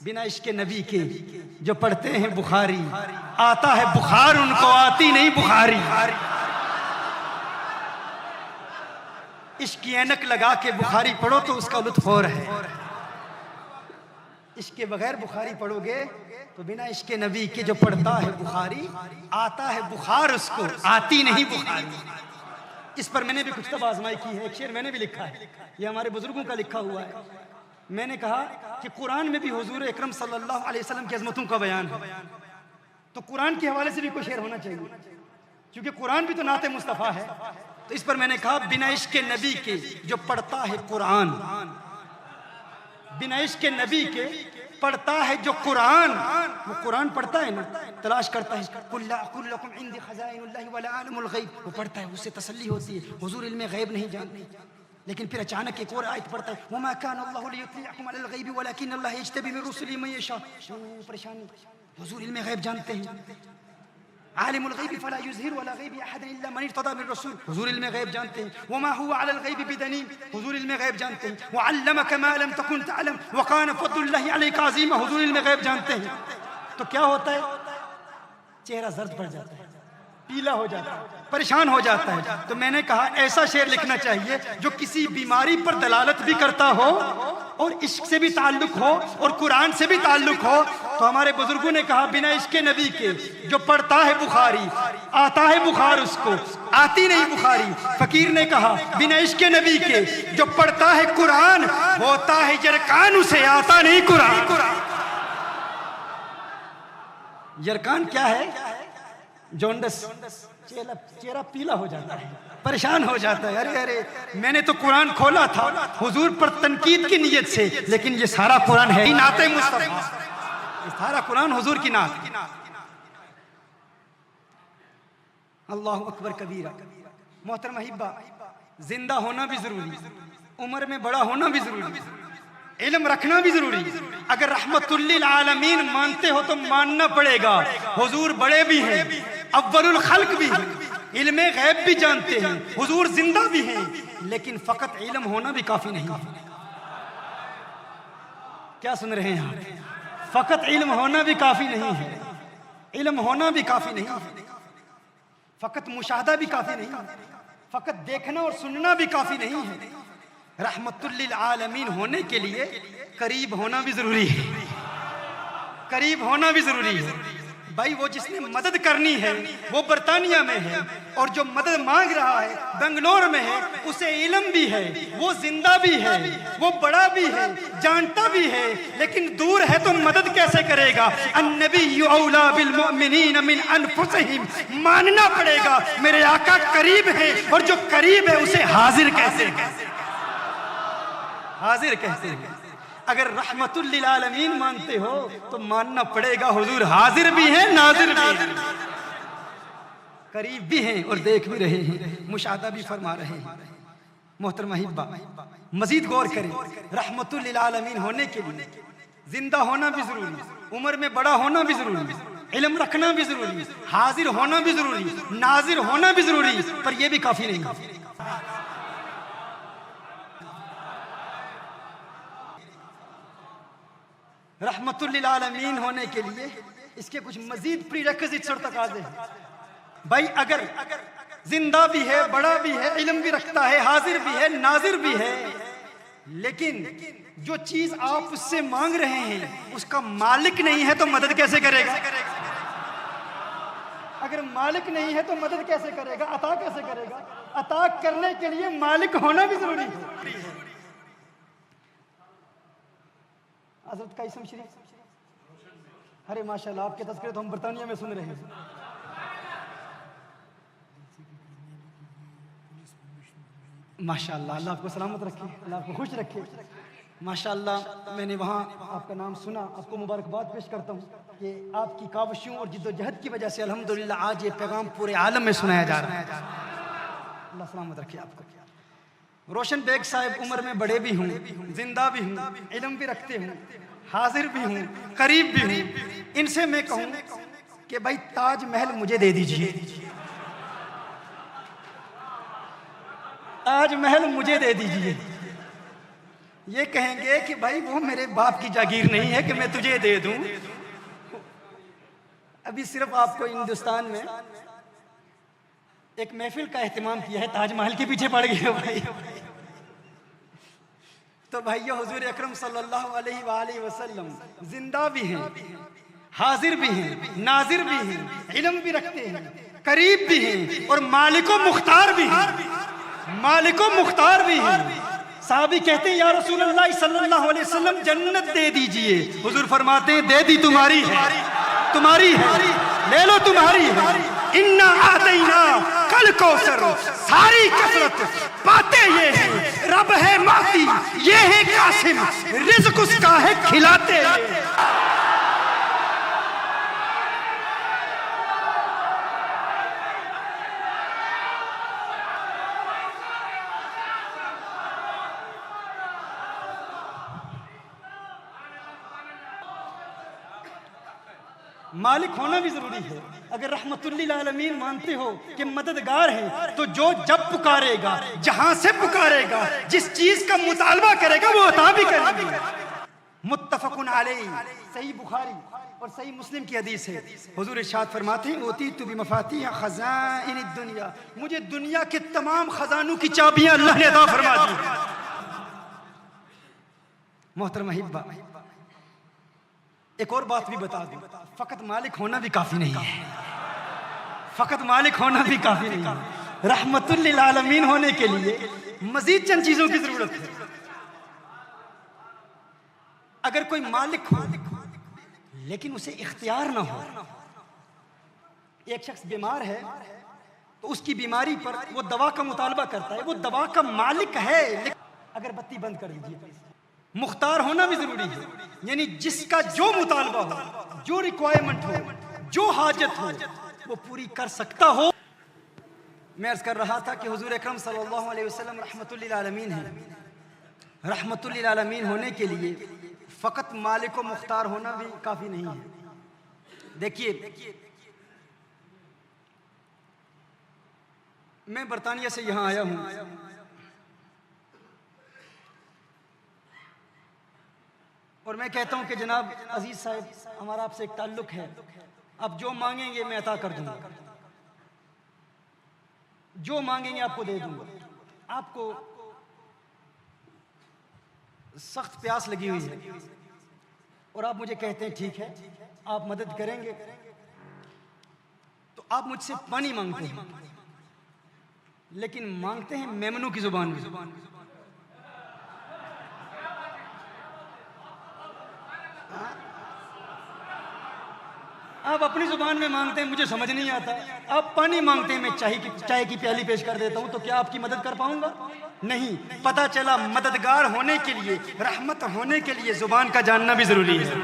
बिना इश्क नबी के जो पढ़ते हैं बुखारी, आता है बुखार उनको, आती नहीं बुखारी। इश्क की ऐनक लगा के बुखारी पढ़ो तो उसका लुत्फ और है। इश्क के बगैर बुखारी पढ़ोगे तो बिना इश्क नबी के जो पढ़ता है बुखारी, आता है बुखार उसको, आती नहीं बुखारी। इस पर मैंने भी कुछ तब आजमाई की है। एक शेर मैंने भी लिखा है, ये हमारे बुजुर्गों का लिखा हुआ है। मैंने कहा कि कुरान में भी हुजूर अकरम सल्लल्लाहु अलैहि वसल्लम की अजमतों का बयान है, तो कुरान के हवाले से भी कोई शेर होना चाहिए, क्योंकि कुरान भी तो नाते मुस्तफ़ा है। तो इस पर मैंने कहा बिना इश्क नबी के जो पढ़ता है कुरान, बिना इश्क नबी के पढ़ता है जो कुरान, वो कुरान पढ़ता है ना, तलाश करता है, वो पढ़ता है, उससे तसल्ली होती है, हुजूर इल्म गैब नहीं जानते। लेकिन फिर अचानक एक और आयत पढ़ता है, वमा कान अल्लाहु लियुत्लिअकुम अलल गैबि वलाकिन अल्लाह यज्तबी मिन रुसुलिही मन यशा। परेशानी, हुजूर इल्म गैब जानते हैं, आलिमुल गैबि फला युज़हिरु अला गैबि अहदन इल्ला मन इर्तदा मिन रसूल, हुजूर इल्म गैब जानते हैं। वमा हुवा अलल गैबि बिदनीन, हुजूर इल्म गैब जानते हैं। वअल्लमक मा लम तकुन तअलम व कान फद्लुल्लाहि अलैका अज़ीमा, हुजूर इल्म गैब जानते हैं। तो क्या होता है, चेहरा जर्द पड़ जाता है, पीला हो जाता है, परेशान हो जाता है। तो मैंने कहा ऐसा शेर लिखना चाहिए जो किसी बीमारी पर दलालत भी करता हो और इश्क से भी ताल्लुक हो और कुरान से भी ताल्लुक हो। तो हमारे बुजुर्गों ने कहा बिना इश्क नबी के जो पढ़ता है बुखारी, आता है बुखार उसको, आती नहीं बुखारी। फकीर ने कहा बिना इश्क नबी के जो पढ़ता है कुरान, होता है यरकान, उसे आता नहीं कुरान। यरकान क्या है? जोंडस, चेहरा पीला हो जाता है, परेशान हो जाता है। अरे अरे मैंने तो कुरान खोला था हुजूर पर तनकीद की नीयत से, लेकिन ये सारा कुरान है ही नाते मुस्तफा, ये सारा कुरान हुजूर की नात। अल्लाहु अकबर कबीरा। मोहतरमा हिब्बा, जिंदा होना भी जरूरी, उम्र में बड़ा होना भी जरूरी, इल्म रखना भी जरूरी। अगर रहमतुल लिल आलमीन मानते हो तो मानना पड़ेगा, हुजूर बड़े भी हैं, अव्वलुल खल्क भी हैं, इल्म गैब भी जानते हैं, हुजूर जिंदा भी हैं, लेकिन फकत इल्म होना भी काफी नहीं है। क्या सुन रहे हैं आप? फकत इल्म होना भी काफी नहीं है, इल्म होना भी काफी नहीं है, फकत मुशाहदा भी काफी नहीं है, फकत देखना और सुनना भी काफी नहीं है। रहमतुल लिल आलमीन होने के लिए करीब होना भी जरूरी है, करीब होना भी जरूरी है। भाई वो जिसने मदद करनी है वो बर्तानिया में है, और जो मदद मांग रहा है बेंगलोर में है, उसे इल्म भी है, वो जिंदा भी है, वो बड़ा भी है, जानता भी है, लेकिन दूर है तो मदद कैसे करेगा? अन्नबिय्यु औला बिल मुमिनीन मिन अनफुसिहिम, मानना पड़ेगा मेरे आका करीब है, और जो करीब है उसे हाजिर कैसे, हाजिर कहते हैं। अगर रहमतुल लिल आलमीन मानते हो तो मानना पड़ेगा हुजूर हाजिर भी हैं, नाजिर भी हैं, करीब भी हैं और देख भी रहे हैं, मुशाहदा भी फरमा रहे हैं। मोहतरमा हिब्बा, मजीद गौर करें, रहमतुल लिल आलमीन होने के लिए जिंदा होना भी जरूरी, उम्र में बड़ा होना भी जरूरी, इल्म रखना भी जरूरी, हाजिर होना भी जरूरी, नाजिर होना भी जरूरी, पर यह भी काफी नहीं। रहमतुल लिल आलमीन होने के लिए इसके कुछ मजीद प्रीरेक्विजिट्स और तकाज़े हैं। भाई अगर जिंदा भी है, बड़ा भी है, इल्म भी रखता है, हाजिर भी है, नाजिर भी है, लेकिन जो चीज आप उससे मांग रहे हैं उसका मालिक नहीं है तो मदद कैसे करेगा? अगर मालिक नहीं है तो मदद कैसे करेगा? अता कैसे करेगा? अता करने के लिए मालिक होना भी जरूरी है। हज़रत कासिम शरीफ, अरे माशाल्लाह आपके तज़किरे तो हम बर्तानिया में सुन रहे हैं। माशाल्लाह, अल्लाह आपको सलामत रखे, अल्लाह आपको खुश रखे। माशाल्लाह मैंने वहाँ आपका नाम सुना, आपको मुबारकबाद पेश करता हूँ कि आपकी काविशों और जिद्दोजहद की वजह से अल्हम्दुलिल्लाह आज ये पैगाम पूरे आलम में सुनाया जा रहा है। अल्लाह सलामत रखे आपको। रोशन बेग साहब उम्र में बड़े भी हूँ, जिंदा भी हूँ, इल्म भी रखते हूँ, हाजिर भी हूँ, करीब भी हूँ। इनसे मैं कहूँ कि भाई ताज महल मुझे दे दीजिए, ताज महल मुझे दे दीजिए, ये कहेंगे कि भाई वो मेरे बाप की जागीर नहीं है कि मैं तुझे दे दूं। अभी सिर्फ आपको हिंदुस्तान में एक महफिल का एहतमाम किया है, ताजमहल के पीछे पड़ गए हो भाई। तो भाइयों, हुजूर अकरम सल्लल्लाहु अलैहि वसल्लम जिंदा भी हैं, हाजिर भी हैं, नाजिर भी हैं, इल्म भी रखते हैं, करीब भी हैं और मालिको मुख्तार भी हैं, मालिको मुख्तार भी हैं। साहबी कहते हैं या रसूल अल्लाह सल्लल्लाहु अलैहि वसल्लम जन्नत दे दीजिए। हुजूर फरमाते हैं दे दी, तुम्हारी है, तुम्हारी है, ले लो, तुम्हारी है। इन्ना आतैना कल कौसर, सारी कसरत पाते ये हैं, रब है माती, ये है कासिम, रिज़्क उसका है खिलाते ये। मालिक होना भी जरूरी है। अगर रहमतुल्लिल आलमीन मानते हो कि मददगार है, तो जो जब पुकारेगा, जहां से पुकारेगा, जिस चीज का मुतालबा करेगा वो अता भी करेगा। मुत्तफकुन अलैहि, सही बुखारी और सही मुस्लिम की हदीस है। हुजूर इरशाद फरमाते हैं उतीतु बिमफातिह खज़ाइन दुनिया, मुझे दुनिया के तमाम खजानों की चाबियां अल्लाह ने अता फरमा दी। मोहतरम अहिब्बा, एक और बात भी बता दूं, फकत मालिक होना भी काफी नहीं है, फकत मालिक होना भी काफी नहीं है। रहमतुल लिल आलमीन होने के लिए मजीद चंद चीजों की जरूरत है। अगर कोई मालिक हो लेकिन उसे इख्तियार ना हो, एक शख्स बीमार है तो उसकी बीमारी पर वो दवा का मुतालबा करता है, वो दवा का मालिक है, अगर बत्ती बंद कर दीजिए। मुख्तार होना भी जरूरी है, यानी जिसका जो मुतालबा हो, जो रिक्वायरमेंट हो, जो हाजत हो, वो पूरी कर सकता हो। मैं अर्ज कर रहा था कि हुजूर अकरम सल्लल्लाहु अलैहि वसल्लम रहमतुल लिल आलमीन हैं। रहमतुल लिल आलमीन होने के लिए फकत मालिक व मुख्तार होना भी काफी नहीं है। देखिए, मैं बरतानिया से यहाँ आया हूँ, और मैं कहता हूं कि जनाब अजीज साहब, हमारा आपसे एक ताल्लुक है, आप जो मांगेंगे मैं अता कर दूंगा, जो मांगेंगे आपको दे दूंगा। आपको सख्त प्यास लगी हुई है और आप मुझे कहते हैं ठीक है आप मदद करेंगे, तो आप मुझसे पानी मांगते हैं, लेकिन मांगते हैं मेमनू की जुबान में। आप अपनी जुबान में मांगते हैं, मुझे समझ नहीं आता। आप पानी मांगते हैं, मैं चाय की प्याली पेश कर देता हूं, तो क्या आपकी मदद कर पाऊंगा? नहीं। पता चला मददगार होने के लिए, रहमत होने के लिए जुबान का जानना भी जरूरी है।